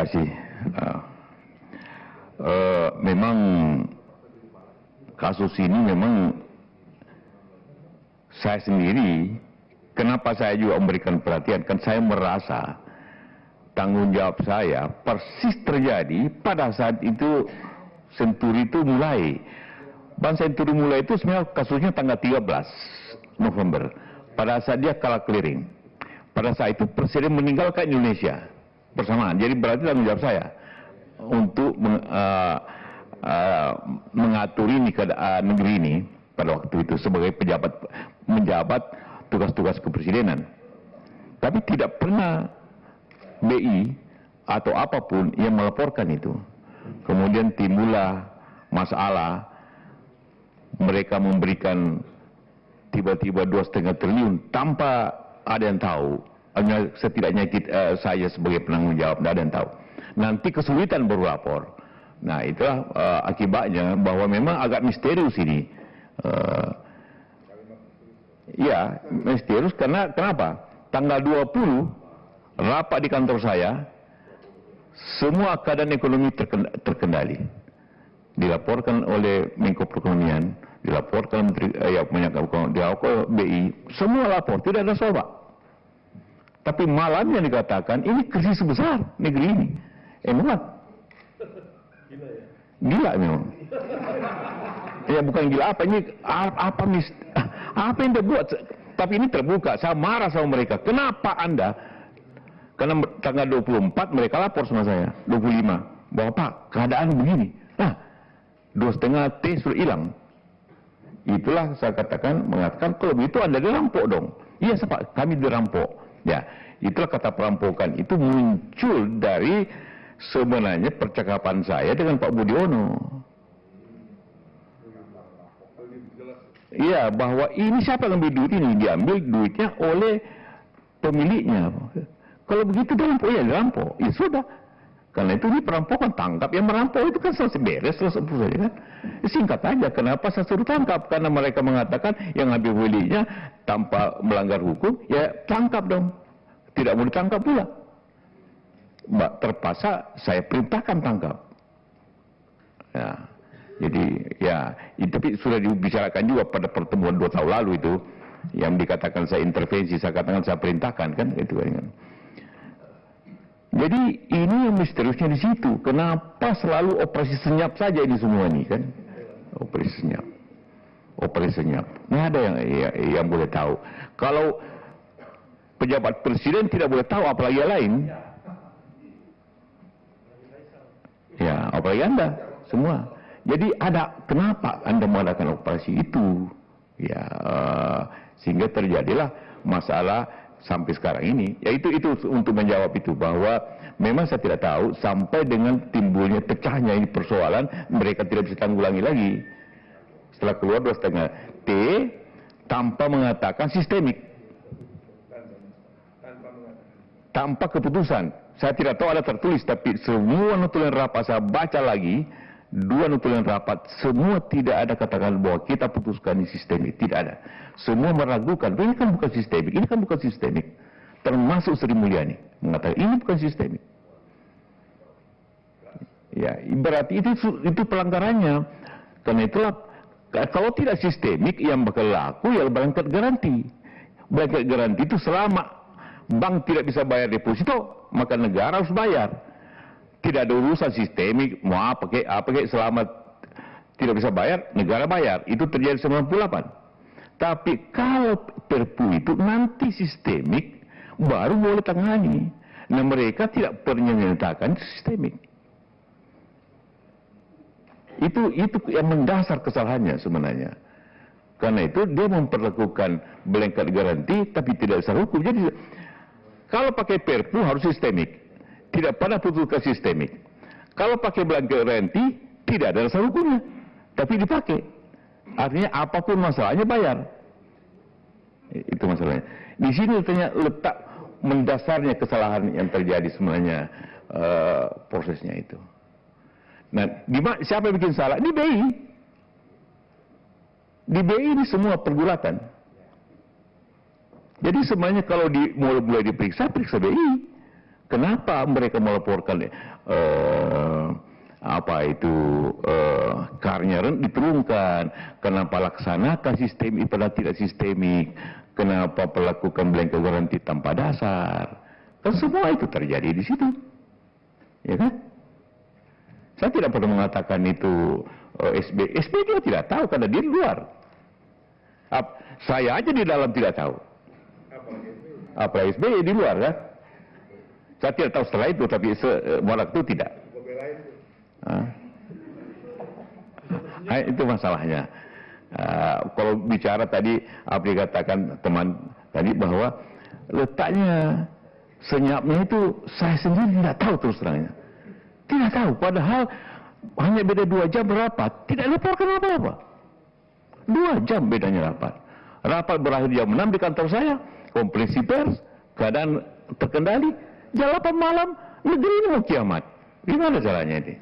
kasih. Memang kasus ini memang saya sendiri, kenapa saya juga memberikan perhatian, kan saya merasa tanggung jawab saya persis terjadi pada saat itu Senturi itu mulai. Ban Senturi mulai itu sebenarnya kasusnya tanggal 13 November. Pada saat dia kalah clearing. Pada saat itu Presiden meninggalkan Indonesia bersamaan. Jadi berarti tanggung jawab saya untuk mengatur ini keadaan negeri ini pada waktu itu sebagai pejabat menjabat tugas-tugas kepresidenan. Tapi tidak pernah BI atau apapun yang melaporkan itu. Kemudian timbullah masalah, mereka memberikan tiba-tiba 2,5 triliun tanpa ada yang tahu. Hanya setidaknya saya sebagai penanggung jawab, tidak ada yang tahu. Nanti kesulitan baru lapor. Nah itulah akibatnya bahwa memang agak misterius ini. Ya, misterius karena kenapa? Tanggal 20 rapat di kantor saya, semua keadaan ekonomi terkendali. Dilaporkan oleh Menko Perekonomian, dilaporkan Menteri dilaporkan BI, semua lapor, tidak ada soal. Tapi malamnya dikatakan ini krisis besar negeri ini. Emang gila memang. Ya bukan gila apa ini, apa yang dia buat? Tapi ini terbuka. Saya marah sama mereka. Kenapa Anda? Karena tanggal 24 mereka lapor sama saya, 25, bahwa Pak keadaan begini. Nah, 2,5 T sudah hilang. Itulah saya mengatakan kalau begitu Anda dirampok dong. Iya Pak, kami dirampok. Ya, itulah kata perampokan itu muncul dari sebenarnya percakapan saya dengan Pak Budiono. Iya, bahwa ini siapa yang ambil duit ini? Diambil duitnya oleh pemiliknya. Kalau begitu dirampok, ya dirampok. Ya sudah. Karena itu ini perampokan, tangkap. Yang merampok itu kan selesai beres, selesai saja kan. Singkat aja, kenapa saya suruh tangkap? Karena mereka mengatakan yang ambil miliknya tanpa melanggar hukum, ya tangkap dong. Tidak mau ditangkap pula. Terpaksa saya perintahkan tangkap. Ya. Jadi ya, tapi sudah dibicarakan juga pada pertemuan 2 tahun lalu itu, yang dikatakan saya intervensi, saya katakan saya perintahkan kan, itu kan. Jadi ini yang misteriusnya di situ. Kenapa selalu operasi senyap saja ini semua ini kan? Operasi senyap, operasi senyap. Nggak ada yang boleh tahu. Kalau pejabat presiden tidak boleh tahu, apalagi yang lain. Ya, apalagi Anda semua. Jadi ada kenapa Anda mengadakan operasi itu? Ya, sehingga terjadilah masalah sampai sekarang ini. Ya itu untuk menjawab itu bahwa memang saya tidak tahu sampai dengan timbulnya pecahnya ini persoalan, mereka tidak bisa tanggulangi lagi. Setelah keluar 2,5 T tanpa mengatakan sistemik. Tanpa keputusan. Saya tidak tahu ada tertulis, tapi semua notulen rapat saya baca lagi. 2 notulen rapat, semua tidak ada katakan bahwa kita putuskan ini sistemik, tidak ada. Semua meragukan, ini kan bukan sistemik, ini kan bukan sistemik. Termasuk Sri Mulyani mengatakan ini bukan sistemik. Ya, berarti itu pelanggarannya. Karena itulah kalau tidak sistemik yang bakal laku ya blanket garanti. Blanket garanti itu selama bank tidak bisa bayar deposito, maka negara harus bayar. Tidak ada urusan sistemik, mau apa kayak selama tidak bisa bayar, negara bayar. Itu terjadi 98. Tapi kalau Perpu itu nanti sistemik, baru boleh tangani. Nah mereka tidak pernah menyatakan sistemik. Itu yang mendasar kesalahannya sebenarnya. Karena itu dia memperlakukan blanket garanti, tapi tidak dasar hukum. Jadi kalau pakai Perpu harus sistemik. Tidak pernah putuskan sistemik. Kalau pakai blanket garanti, tidak ada dasar hukumnya. Tapi dipakai. Artinya apapun masalahnya bayar. Itu masalahnya. Di sini letak mendasarnya kesalahan yang terjadi sebenarnya prosesnya itu. Nah, siapa yang bikin salah? Di BI. Di BI ini semua pergulatan. Jadi sebenarnya kalau mulai diperiksa, periksa BI. Kenapa mereka melaporkan karnya diturunkan? Kenapa laksanakan sistemik pada tidak sistemik? Kenapa melakukan blanket garanti tanpa dasar? Kan semua itu terjadi di situ, ya kan? Saya tidak pernah mengatakan itu SB dia tidak tahu karena dia di luar. Saya aja di dalam tidak tahu. Apa SB di luar kan? Saya tidak tahu setelah itu, tapi waktu itu tidak. Itu masalahnya. Kalau bicara tadi, apa dikatakan teman tadi bahwa letaknya senyapnya itu saya sendiri tidak tahu terus terangnya. Tidak tahu, padahal hanya beda 2 jam rapat, tidak laporkan apa-apa. 2 jam bedanya rapat. Rapat berakhir jam 6 di kantor saya, konferensi pers, keadaan terkendali, jam 8 malam, negeri ini mau kiamat. Gimana caranya ini?